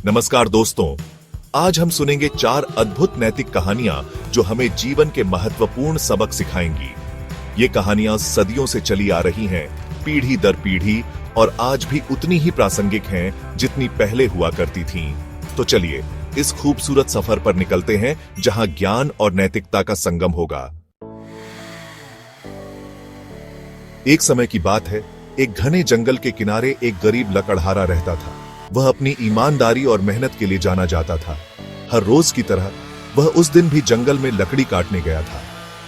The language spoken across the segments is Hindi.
नमस्कार दोस्तों, आज हम सुनेंगे 4 अद्भुत नैतिक कहानियां जो हमें जीवन के महत्वपूर्ण सबक सिखाएंगी। ये कहानियां सदियों से चली आ रही हैं, पीढ़ी दर पीढ़ी, और आज भी उतनी ही प्रासंगिक हैं जितनी पहले हुआ करती थीं। तो चलिए इस खूबसूरत सफर पर निकलते हैं जहां ज्ञान और नैतिकता का संगम होगा। एक समय की बात है, एक घने जंगल के किनारे एक गरीब लकड़हारा रहता था। वह अपनी ईमानदारी और मेहनत के लिए जाना जाता था। हर रोज की तरह वह उस दिन भी जंगल में लकड़ी काटने गया था।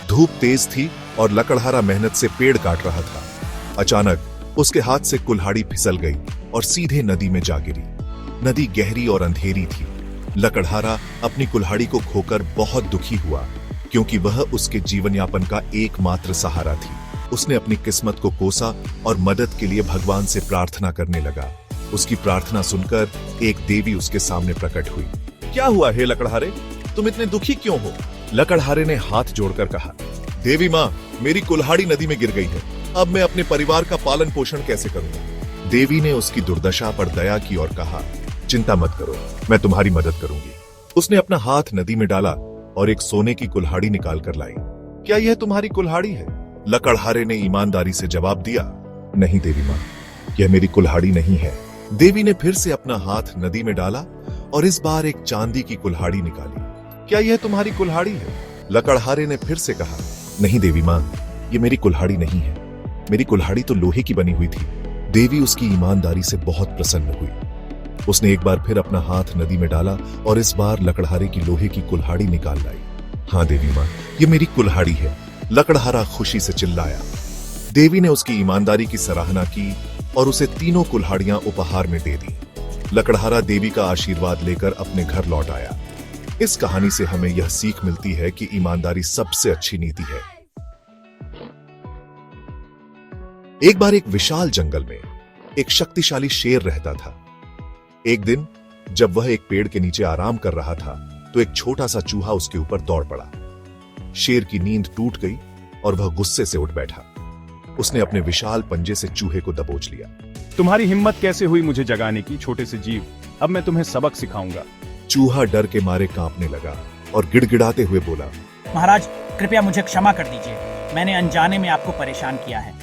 धूप तेज थी और लकड़हारा मेहनत से पेड़ काट रहा था। अचानक उसके हाथ से कुल्हाड़ी फिसल गई और सीधे नदी में जा गिरी। नदी गहरी और अंधेरी थी। लकड़हारा अपनी कुल्हाड़ी को खोकर बहुत दुखी हुआ, क्योंकि वह उसके जीवन यापन का एकमात्र सहारा थी। उसने अपनी किस्मत को कोसा और मदद के लिए भगवान से प्रार्थना करने लगा। उसकी प्रार्थना सुनकर एक देवी उसके सामने प्रकट हुई। क्या हुआ हे लकड़हारे, तुम इतने दुखी क्यों हो? लकड़हारे ने हाथ जोड़कर कहा, देवी माँ, मेरी कुल्हाड़ी नदी में गिर गई है। अब मैं अपने परिवार का पालन पोषण कैसे करूंगा? देवी ने उसकी दुर्दशा पर दया की और कहा, चिंता मत करो, मैं तुम्हारी मदद करूंगी। उसने अपना हाथ नदी में डाला और एक सोने की कुल्हाड़ी निकाल कर लाई। क्या यह तुम्हारी कुल्हाड़ी है? लकड़हारे ने ईमानदारी से जवाब दिया, नहीं देवी माँ, यह मेरी कुल्हाड़ी नहीं है। देवी ने फिर से अपना हाथ नदी में डाला और इस बार एक चांदी की कुल्हाड़ी निकाली। क्या यह तुम्हारी कुल्हाड़ी है? लकड़हारे ने फिर से कहा, नहीं देवी मां, यह मेरी कुल्हाड़ी नहीं है। मेरी कुल्हाड़ी तो लोहे की बनी हुई थी। देवी उसकी ईमानदारी से बहुत प्रसन्न हुई। उसने एक बार फिर अपना हाथ नदी में डाला और इस बार लकड़हारे की लोहे की कुल्हाड़ी निकाल लाई। हाँ देवी मां, यह मेरी कुल्हाड़ी है। लकड़हारा खुशी से चिल्लाया। देवी ने उसकी ईमानदारी की सराहना की और उसे तीनों कुल्हाड़ियां उपहार में दे दी। लकड़हारा देवी का आशीर्वाद लेकर अपने घर लौट आया। इस कहानी से हमें यह सीख मिलती है कि ईमानदारी सबसे अच्छी नीति है। एक बार एक विशाल जंगल में एक शक्तिशाली शेर रहता था। एक दिन जब वह एक पेड़ के नीचे आराम कर रहा था तो एक छोटा सा चूहा उसके ऊपर दौड़ पड़ा। शेर की नींद टूट गई और वह गुस्से से उठ बैठा। उसने अपने विशाल पंजे से चूहे को दबोच लिया। तुम्हारी हिम्मत कैसे हुई मुझे जगाने की, छोटे से जीव? अब मैं तुम्हें सबक सिखाऊंगा। चूहा डर के मारे कांपने लगा और गिड़गिड़ाते हुए बोला, महाराज, कृपया मुझे क्षमा कर दीजिए। मैंने अनजाने में आपको परेशान किया है।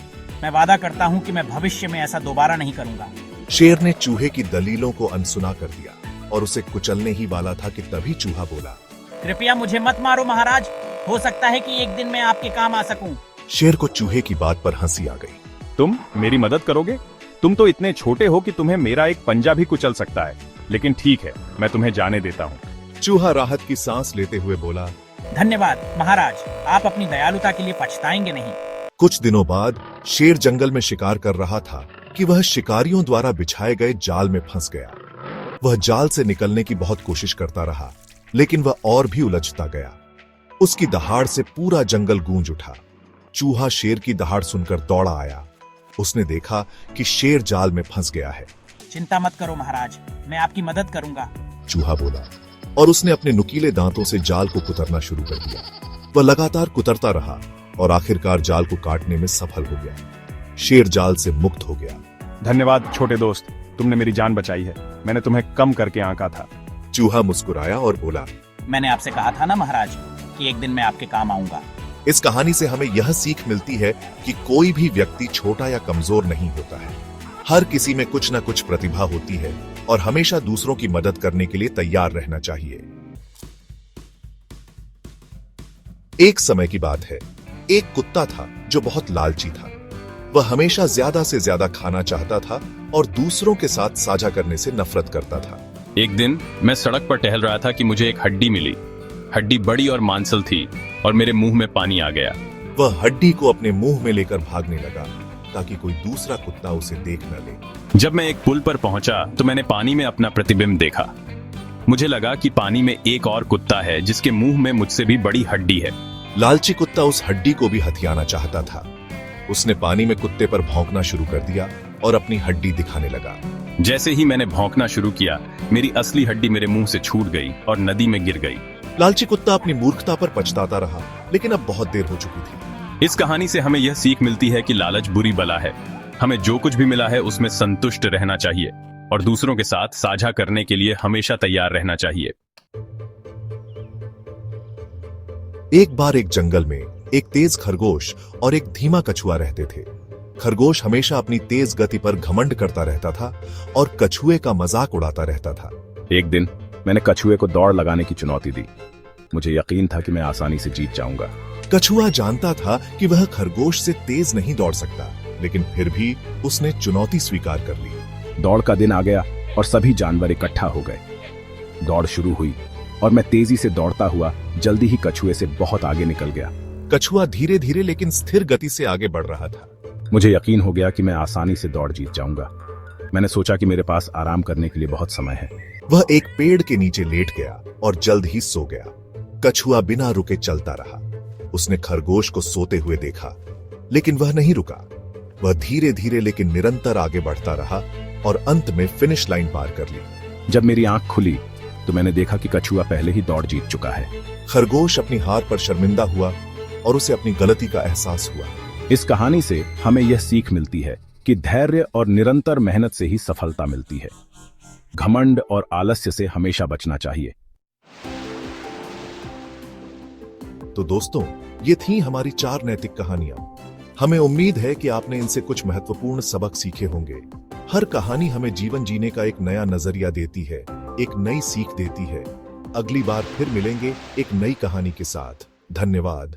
मैं वादा करता हूँ कि मैं भविष्य में ऐसा दोबारा नहीं करूंगा। शेर ने चूहे की दलीलों को अनसुना कर दिया और उसे कुचलने ही वाला था कि तभी चूहा बोला, कृपया मुझे मत मारो महाराज। हो सकता है कि एक दिन मैं आपके काम आ सकूं। शेर को चूहे की बात पर हंसी आ गई। तुम मेरी मदद करोगे? तुम तो इतने छोटे हो कि तुम्हें मेरा एक पंजा भी कुचल सकता है, लेकिन ठीक है, मैं तुम्हें जाने देता हूँ। चूहा राहत की सांस लेते हुए बोला, धन्यवाद महाराज, आप अपनी दयालुता के लिए पछताएंगे नहीं। कुछ दिनों बाद शेर जंगल में शिकार कर रहा था कि वह शिकारियों द्वारा बिछाए गए जाल में फंस गया। वह जाल से निकलने की बहुत कोशिश करता रहा, लेकिन वह और भी उलझता गया। उसकी दहाड़ से पूरा जंगल गूंज उठा। चूहा शेर की दहाड़ सुनकर दौड़ा आया। उसने देखा कि शेर जाल में फंस गया है। चिंता मत करो महाराज, मैं आपकी मदद करूंगा, चूहा बोला, और उसने अपने नुकीले दांतों से जाल को कुतरना शुरू कर दिया। वह लगातार कुतरता रहा और आखिरकार जाल को काटने में सफल हो गया। शेर जाल से मुक्त हो गया। धन्यवाद छोटे दोस्त, तुमने मेरी जान बचाई है। मैंने तुम्हें कम करके आंका था। चूहा मुस्कुराया और बोला, मैंने आपसे कहा था ना महाराज कि एक दिन मैं आपके काम आऊंगा। इस कहानी से हमें यह सीख मिलती है कि कोई भी व्यक्ति छोटा या कमजोर नहीं होता है। हर किसी में कुछ न कुछ प्रतिभा होती है और हमेशा दूसरों की मदद करने के लिए तैयार रहना चाहिए। एक समय की बात है, एक कुत्ता था जो बहुत लालची था। वह हमेशा ज्यादा से ज्यादा खाना चाहता था और दूसरों के साथ साझा करने से नफरत करता था। एक दिन मैं सड़क पर टहल रहा था कि मुझे एक हड्डी मिली। हड्डी बड़ी और मांसल थी और मेरे मुंह में पानी आ गया। वह हड्डी को अपने मुंह में लेकर भागने लगा ताकि कोई दूसरा कुत्ता उसे देख न ले। जब मैं एक पुल पर पहुंचा तो मैंने पानी में अपना प्रतिबिंब देखा। मुझे लगा कि पानी में एक और कुत्ता है जिसके मुंह में मुझसे भी बड़ी हड्डी है। लालची कुत्ता उस हड्डी को भी हथियाना चाहता था। उसने पानी में कुत्ते पर भौंकना शुरू कर दिया और अपनी हड्डी दिखाने लगा। जैसे ही मैंने भौंकना शुरू किया, मेरी असली हड्डी मेरे मुंह से छूट गई और नदी में गिर गई। लालची कुत्ता अपनी मूर्खता पर पछताता रहा, लेकिन अब बहुत देर हो चुकी थी। इस कहानी से हमें यह सीख मिलती है कि लालच बुरी बला है। हमें जो कुछ भी मिला है उसमें संतुष्ट रहना चाहिए और दूसरों के साथ साझा करने के लिए हमेशा तैयार रहना चाहिए। एक बार एक जंगल में एक तेज खरगोश और एक धीमा कछुआ रहते थे। खरगोश हमेशा अपनी तेज गति पर घमंड करता रहता था और कछुए का मजाक उड़ाता रहता था। एक दिन मैंने कछुए को दौड़ लगाने की चुनौती दी। मुझे यकीन था कि मैं आसानी से जीत जाऊंगा। कछुआ जानता था कि वह खरगोश से तेज नहीं दौड़ सकता, लेकिन फिर भी उसने चुनौती स्वीकार कर ली। दौड़ का दिन आ गया और सभी जानवर इकट्ठा हो गए। दौड़ शुरू हुई और मैं तेजी से दौड़ता हुआ जल्दी ही कछुए से बहुत आगे निकल गया। कछुआ धीरे धीरे लेकिन स्थिर गति से आगे बढ़ रहा था। मुझे यकीन हो गया कि मैं आसानी से दौड़ जीत जाऊंगा। मैंने सोचा कि मेरे पास आराम करने के लिए बहुत समय है। वह एक पेड़ के नीचे लेट गया और जल्द ही सो गया। कछुआ बिना रुके चलता रहा। उसने खरगोश को सोते हुए देखा, लेकिन वह नहीं रुका। वह धीरे धीरे लेकिन निरंतर आगे बढ़ता रहा और अंत में फिनिश लाइन पार कर ली। जब मेरी आंख खुली तो मैंने देखा कि कछुआ पहले ही दौड़ जीत चुका है। खरगोश अपनी हार पर शर्मिंदा हुआ और उसे अपनी गलती का एहसास हुआ। इस कहानी से हमें यह सीख मिलती है कि धैर्य और निरंतर मेहनत से ही सफलता मिलती है। घमंड और आलस्य से हमेशा बचना चाहिए। तो दोस्तों, ये थी हमारी 4 नैतिक कहानियां। हमें उम्मीद है कि आपने इनसे कुछ महत्वपूर्ण सबक सीखे होंगे। हर कहानी हमें जीवन जीने का एक नया नजरिया देती है, एक नई सीख देती है। अगली बार फिर मिलेंगे एक नई कहानी के साथ। धन्यवाद।